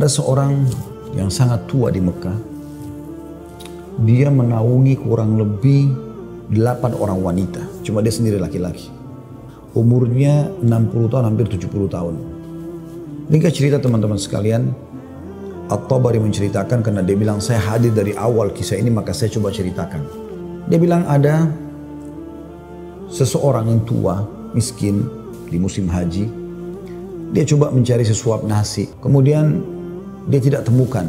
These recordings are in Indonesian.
Ada seorang yang sangat tua di Mekah. Dia menaungi kurang lebih 8 orang wanita. Cuma dia sendiri laki-laki. Umurnya 60 tahun, hampir 70 tahun. Ringkas cerita teman-teman sekalian, At-Tabari menceritakan karena dia bilang, saya hadir dari awal kisah ini maka saya coba ceritakan. Dia bilang ada seseorang yang tua, miskin di musim haji. Dia coba mencari sesuap nasi. Kemudian dia tidak temukan.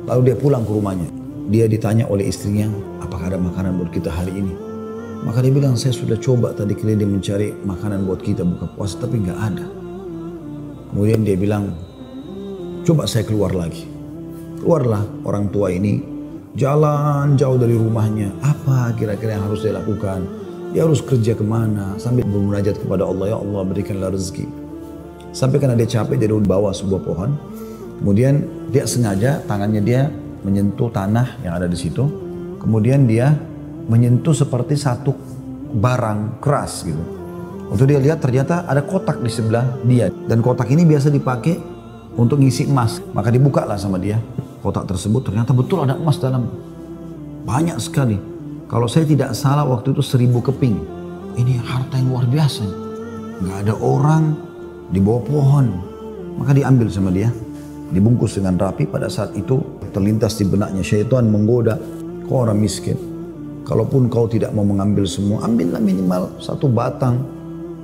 Lalu dia pulang ke rumahnya. Dia ditanya oleh istrinya, apakah ada makanan buat kita hari ini? Maka dia bilang, saya sudah coba tadi keliling mencari makanan buat kita buka puasa tapi nggak ada. Kemudian dia bilang, coba saya keluar lagi. Keluarlah orang tua ini, jalan jauh dari rumahnya. Apa kira-kira yang harus dia lakukan? Dia harus kerja kemana? Sambil bermunajat kepada Allah, ya Allah berikanlah rezeki. Sampai karena dia capek, dia duduk di bawah sebuah pohon. Kemudian dia sengaja tangannya dia menyentuh tanah yang ada di situ. Kemudian dia menyentuh seperti satu barang keras gitu. Waktu dia lihat ternyata ada kotak di sebelah dia. Dan kotak ini biasa dipakai untuk ngisi emas. Maka dibuka lah sama dia. Kotak tersebut ternyata betul ada emas dalam. Banyak sekali. Kalau saya tidak salah waktu itu 1000 keping. Ini harta yang luar biasa. Nggak ada orang di bawah pohon. Maka diambil sama dia. Dibungkus dengan rapi. Pada saat itu terlintas di benaknya syaitan menggoda, kau orang miskin, kalaupun kau tidak mau mengambil semua, ambillah minimal 1 batang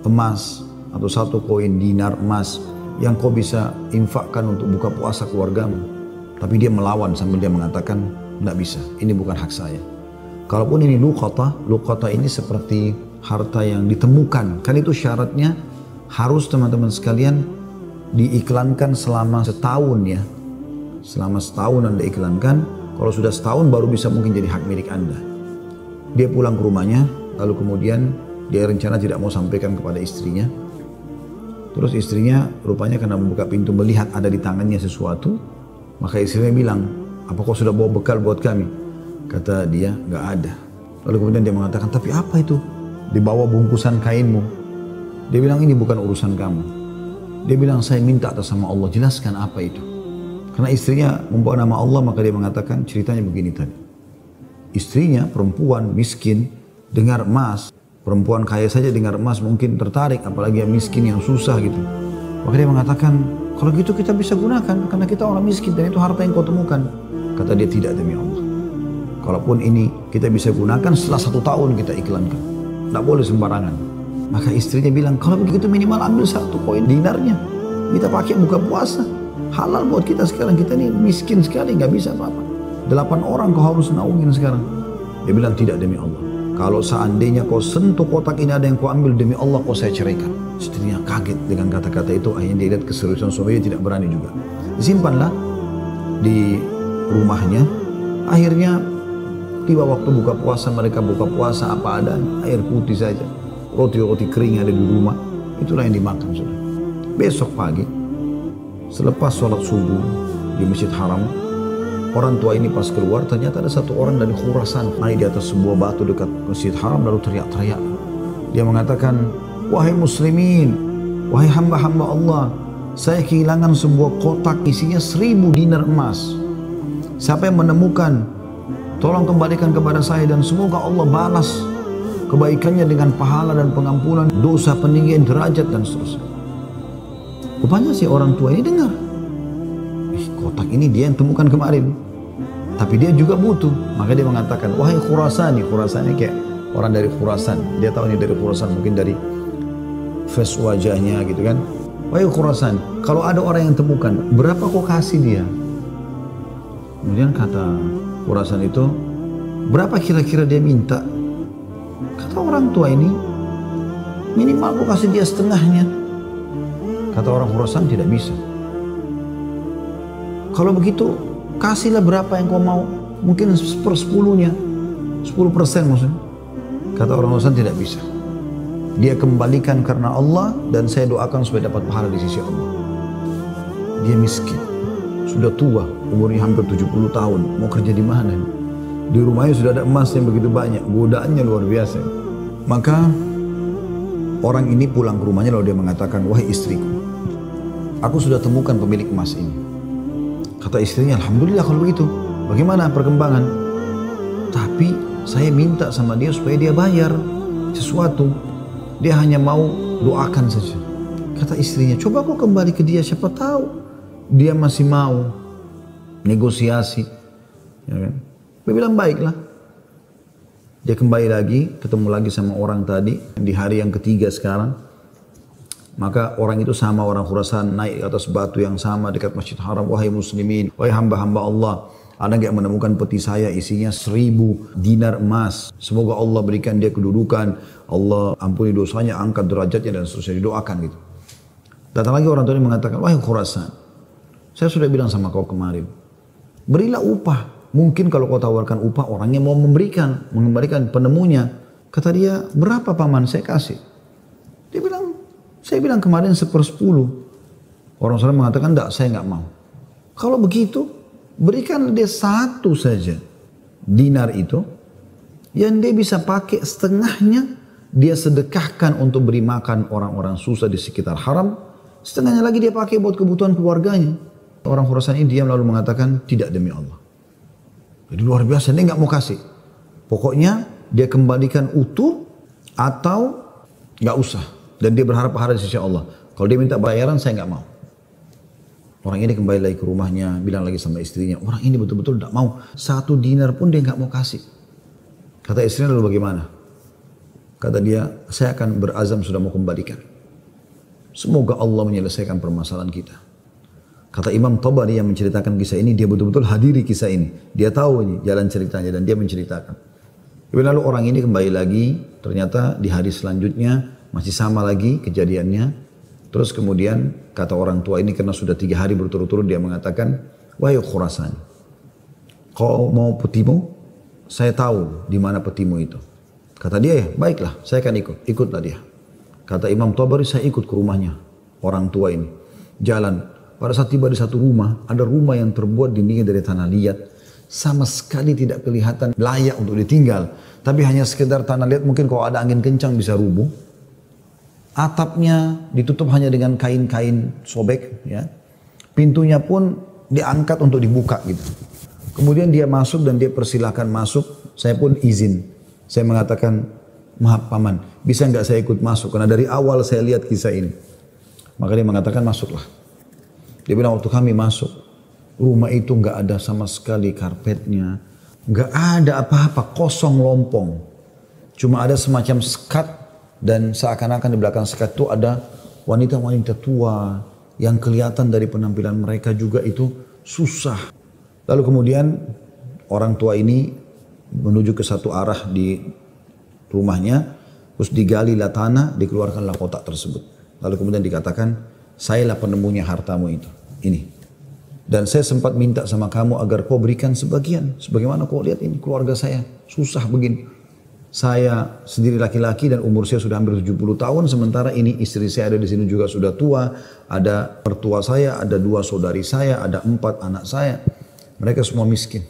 emas atau 1 koin dinar emas yang kau bisa infakkan untuk buka puasa keluargamu. Tapi dia melawan sambil dia mengatakan, tidak bisa, ini bukan hak saya. Kalaupun ini luqata ini seperti harta yang ditemukan, kan itu syaratnya harus teman-teman sekalian diiklankan selama setahun ya. Selama setahun Anda iklankan, kalau sudah setahun baru bisa mungkin jadi hak milik Anda. Dia pulang ke rumahnya, lalu kemudian dia rencana tidak mau sampaikan kepada istrinya. Terus istrinya rupanya karena membuka pintu melihat ada di tangannya sesuatu, maka istrinya bilang, apa kau sudah bawa bekal buat kami? Kata dia, nggak ada. Lalu kemudian dia mengatakan, tapi apa itu? Di bawah bungkusan kainmu. Dia bilang, ini bukan urusan kamu. Dia bilang, saya minta atas sama Allah, jelaskan apa itu. Karena istrinya membawa nama Allah, maka dia mengatakan ceritanya begini tadi. Istrinya perempuan miskin dengar emas, perempuan kaya saja dengar emas mungkin tertarik, apalagi yang miskin yang susah gitu. Maka dia mengatakan, kalau gitu kita bisa gunakan karena kita orang miskin dan itu harta yang kau temukan. Kata dia, tidak demi Allah. Kalaupun ini kita bisa gunakan setelah 1 tahun kita iklankan. Tidak boleh sembarangan. Maka istrinya bilang, kalau begitu minimal ambil 1 koin dinarnya. Kita pakai buka puasa. Halal buat kita sekarang, kita ini miskin sekali, nggak bisa apa-apa. 8 orang kau harus naungin sekarang. Dia bilang, tidak demi Allah. Kalau seandainya kau sentuh kotak ini ada yang kau ambil, demi Allah kau saya ceraikan. Istrinya kaget dengan kata-kata itu. Akhirnya dia lihat keseriusan suaminya, tidak berani juga. Disimpanlah di rumahnya. Akhirnya tiba waktu buka puasa, mereka buka puasa apa ada, air putih saja. Roti-roti kering ada di rumah, itulah yang dimakan sudah. Besok pagi, selepas sholat subuh di Masjid Haram, orang tua ini pas keluar, ternyata ada 1 orang dari Khurasan naik di atas sebuah batu dekat Masjid Haram lalu teriak-teriak. Dia mengatakan, wahai muslimin, wahai hamba-hamba Allah, saya kehilangan sebuah kotak isinya 1000 dinar emas. Siapa yang menemukan, tolong kembalikan kepada saya dan semoga Allah balas kebaikannya dengan pahala dan pengampunan dosa, peninggian derajat dan seterusnya. Rupanya si orang tua ini dengar, kotak ini dia yang temukan kemarin, tapi dia juga butuh. Maka dia mengatakan, wahai Khurasani, Khurasani kayak orang dari Khurasan, dia tahu ini dari Khurasan, mungkin dari face wajahnya gitu kan. Wahai Khurasan, kalau ada orang yang temukan, berapa kau kasih dia? Kemudian kata Khurasan itu, berapa kira-kira dia minta? Kata orang tua ini, minimal kau kasih dia setengahnya. Kata orang Khurasan, tidak bisa. Kalau begitu, kasihlah berapa yang kau mau. Mungkin 1/10-nya, 10% maksudnya. Kata orang Khurasan, tidak bisa. Dia kembalikan karena Allah dan saya doakan supaya dapat pahala di sisi Allah. Dia miskin, sudah tua, umurnya hampir 70 tahun. Mau kerja di mana? Di rumahnya sudah ada emas yang begitu banyak, godaannya luar biasa. Maka orang ini pulang ke rumahnya lalu dia mengatakan, wahai istriku, aku sudah temukan pemilik emas ini. Kata istrinya, alhamdulillah kalau begitu. Bagaimana perkembangan? Tapi saya minta sama dia supaya dia bayar sesuatu. Dia hanya mau doakan saja. Kata istrinya, coba kau kembali ke dia, siapa tahu dia masih mau negosiasi. Ya kan? Dia bilang baiklah. Dia kembali lagi, ketemu lagi sama orang tadi di hari yang ketiga sekarang. Maka orang itu sama orang Khurasan naik ke atas batu yang sama dekat Masjid Haram. Wahai muslimin, wahai hamba-hamba Allah, ada nggak menemukan peti saya isinya 1000 dinar emas. Semoga Allah berikan dia kedudukan, Allah ampuni dosanya, angkat derajatnya dan seterusnya, didoakan gitu. Datang lagi orang tua ini mengatakan, wahai Khurasan, saya sudah bilang sama kau kemarin, berilah upah. Mungkin kalau kau tawarkan upah, orangnya mau mengembalikan penemunya. Kata dia, berapa paman, saya kasih. Dia bilang, saya bilang kemarin 1/10. Orang sana mengatakan, enggak, saya enggak mau. Kalau begitu, berikan dia 1 saja dinar itu, yang dia bisa pakai setengahnya, dia sedekahkan untuk beri makan orang-orang susah di sekitar haram, setengahnya lagi dia pakai buat kebutuhan keluarganya. Orang Khurasan ini diam lalu mengatakan, tidak demi Allah. Jadi luar biasa, dia enggak mau kasih. Pokoknya dia kembalikan utuh atau enggak usah. Dan dia berharap pahala di sisi Allah. Kalau dia minta bayaran, saya nggak mau. Orang ini kembali lagi ke rumahnya, bilang lagi sama istrinya, orang ini betul-betul tidak mau. 1 dinar pun dia nggak mau kasih. Kata istrinya, lalu bagaimana? Kata dia, saya akan berazam sudah mau kembalikan. Semoga Allah menyelesaikan permasalahan kita. Kata Imam Tabari yang menceritakan kisah ini, dia betul-betul hadiri kisah ini. Dia tahu ini jalan ceritanya dan dia menceritakan. Lalu orang ini kembali lagi, ternyata di hari selanjutnya, masih sama lagi kejadiannya. Terus kemudian kata orang tua ini karena sudah 3 hari berturut-turut dia mengatakan, wahai Khurasan, kau mau petimu? Saya tahu di mana petimu itu. Kata dia, ya baiklah, saya akan ikut. Ikutlah dia. Kata Imam Tabari, saya ikut ke rumahnya orang tua ini. Jalan. Pada saat tiba di satu rumah, ada rumah yang terbuat dindingnya dari tanah liat. Sama sekali tidak kelihatan layak untuk ditinggal. Tapi hanya sekedar tanah liat, mungkin kalau ada angin kencang bisa rubuh. Atapnya ditutup hanya dengan kain-kain sobek, ya. Pintunya pun diangkat untuk dibuka gitu. Kemudian dia masuk dan dia persilahkan masuk. Saya pun izin. Saya mengatakan, maaf paman, bisa nggak saya ikut masuk? Karena dari awal saya lihat kisah ini. Maka dia mengatakan masuklah. Dia bilang waktu kami masuk, rumah itu nggak ada sama sekali karpetnya, nggak ada apa-apa, kosong lompong. Cuma ada semacam sekat. Dan seakan-akan di belakang sekat itu ada wanita-wanita tua yang kelihatan dari penampilan mereka juga itu susah. Lalu kemudian orang tua ini menuju ke satu arah di rumahnya, terus digalilah tanah, dikeluarkanlah kotak tersebut. Lalu kemudian dikatakan, sayalah penemunya hartamu itu, ini. Dan saya sempat minta sama kamu agar kau berikan sebagian. Sebagaimana kau lihat ini keluarga saya susah begini. Saya sendiri laki-laki dan umur saya sudah hampir 70 tahun. Sementara ini istri saya ada di sini juga sudah tua. Ada mertua saya, ada 2 saudari saya, ada 4 anak saya. Mereka semua miskin.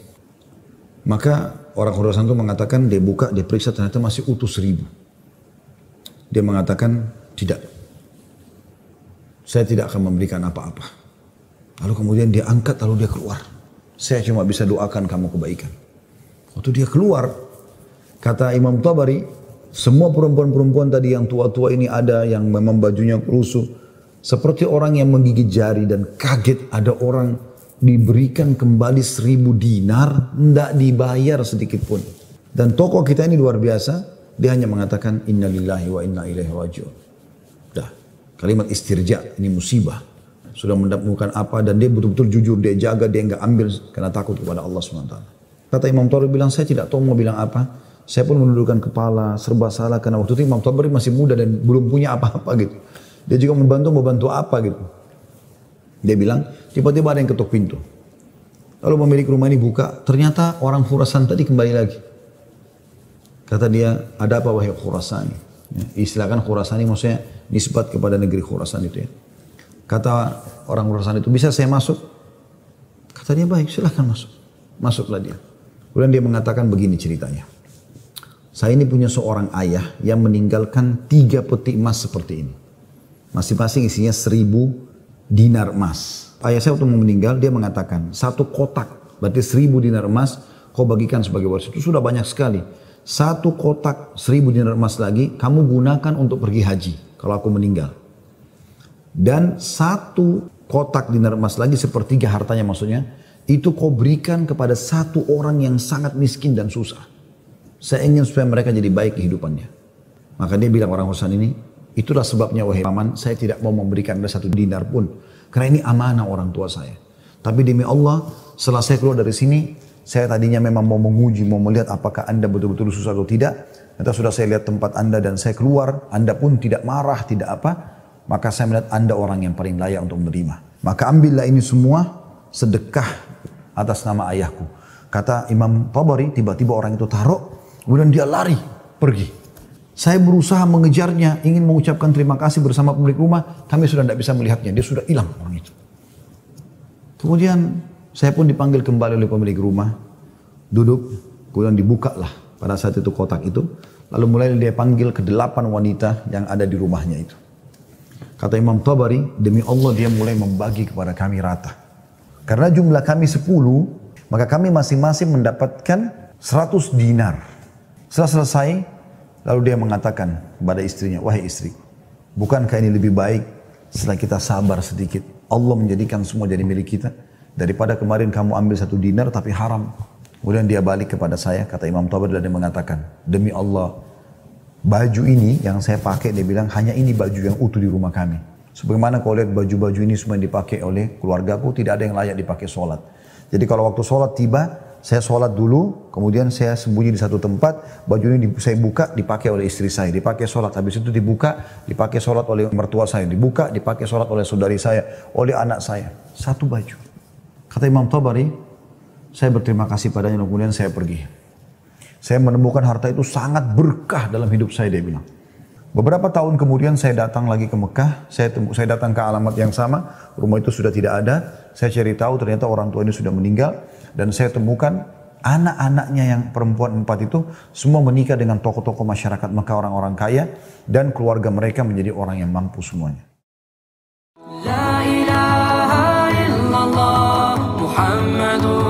Maka orang Khurasan itu mengatakan, dia buka, dia periksa ternyata masih utuh 1000. Dia mengatakan, tidak. Saya tidak akan memberikan apa-apa. Lalu kemudian dia angkat, lalu dia keluar. Saya cuma bisa doakan kamu kebaikan. Waktu dia keluar, kata Imam Tabari, semua perempuan-perempuan tadi yang tua-tua ini ada yang memang bajunya lusuh. Seperti orang yang menggigit jari dan kaget ada orang diberikan kembali 1000 dinar, tidak dibayar sedikit pun. Dan tokoh kita ini luar biasa, dia hanya mengatakan innalillahi wa inna ilaihi raji'un. Dah, kalimat istirja, ini musibah. Sudah menemukan apa dan dia betul-betul jujur, dia jaga, dia enggak ambil karena takut kepada Allah SWT. Kata Imam Tabari bilang, saya tidak tahu mau bilang apa. Saya pun menundukkan kepala, serba salah karena waktu itu Imam Tabari masih muda dan belum punya apa-apa gitu. Dia juga mau bantu apa gitu. Dia bilang, tiba-tiba ada yang ketuk pintu. Lalu pemilik rumah ini buka, ternyata orang Khurasan tadi kembali lagi. Kata dia, ada apa wahai Khurasani? Ya, istilahkan Khurasani maksudnya nisbat kepada negeri Khurasan itu ya. Kata orang Khurasan itu, bisa saya masuk? Kata dia, baik silahkan masuk. Masuklah dia. Kemudian dia mengatakan begini ceritanya. Saya ini punya seorang ayah yang meninggalkan 3 peti emas seperti ini. Masing-masing isinya 1000 dinar emas. ayah saya waktu mau meninggal, dia mengatakan, 1 kotak, berarti 1000 dinar emas, kau bagikan sebagai waris. Itu sudah banyak sekali. 1 kotak 1000 dinar emas lagi, kamu gunakan untuk pergi haji, kalau aku meninggal. Dan 1 kotak dinar emas lagi, sepertiga hartanya maksudnya, itu kau berikan kepada 1 orang yang sangat miskin dan susah. Saya ingin supaya mereka jadi baik kehidupannya. Maka dia bilang orang Husain ini, itulah sebabnya wahai paman, saya tidak mau memberikan Anda 1 dinar pun. Karena ini amanah orang tua saya. Tapi demi Allah, setelah saya keluar dari sini, saya tadinya memang mau menguji, mau melihat apakah Anda betul-betul susah atau tidak. Ternyata sudah saya lihat tempat Anda dan saya keluar, Anda pun tidak marah, tidak apa. Maka saya melihat Anda orang yang paling layak untuk menerima. Maka ambillah ini semua sedekah atas nama ayahku. Kata Imam Tabari, tiba-tiba orang itu taruh, kemudian dia lari, pergi. Saya berusaha mengejarnya, ingin mengucapkan terima kasih bersama pemilik rumah, kami sudah tidak bisa melihatnya, dia sudah hilang orang itu. Kemudian saya pun dipanggil kembali oleh pemilik rumah, duduk, kemudian dibukalah pada saat itu kotak itu, lalu mulai dia panggil ke-8 wanita yang ada di rumahnya itu. Kata Imam Tabari, demi Allah dia mulai membagi kepada kami rata. Karena jumlah kami 10, maka kami masing-masing mendapatkan 100 dinar. Setelah selesai, lalu dia mengatakan kepada istrinya, wahai istri, bukankah ini lebih baik setelah kita sabar sedikit, Allah menjadikan semua jadi milik kita, daripada kemarin kamu ambil 1 dinar tapi haram. Kemudian dia balik kepada saya, kata Imam Tabari, dan dia mengatakan, demi Allah, baju ini yang saya pakai, dia bilang, hanya ini baju yang utuh di rumah kami. Sebagaimana kau lihat baju-baju ini semua yang dipakai oleh keluargaku, tidak ada yang layak dipakai sholat. Jadi kalau waktu sholat tiba, saya sholat dulu, kemudian saya sembunyi di satu tempat, baju ini saya buka, dipakai oleh istri saya, dipakai sholat. Habis itu dibuka, dipakai sholat oleh mertua saya, dibuka, dipakai sholat oleh saudari saya, oleh anak saya. 1 baju. Kata Imam Tabari, saya berterima kasih padanya, kemudian saya pergi. Saya menemukan harta itu sangat berkah dalam hidup saya, dia bilang. Beberapa tahun kemudian saya datang lagi ke Mekah, saya datang ke alamat yang sama, rumah itu sudah tidak ada, saya cari tahu ternyata orang tua ini sudah meninggal, dan saya temukan anak-anaknya yang perempuan 4 itu, semua menikah dengan tokoh-tokoh masyarakat Mekah, orang-orang kaya, dan keluarga mereka menjadi orang yang mampu semuanya. La ilaha illallah Muhammadur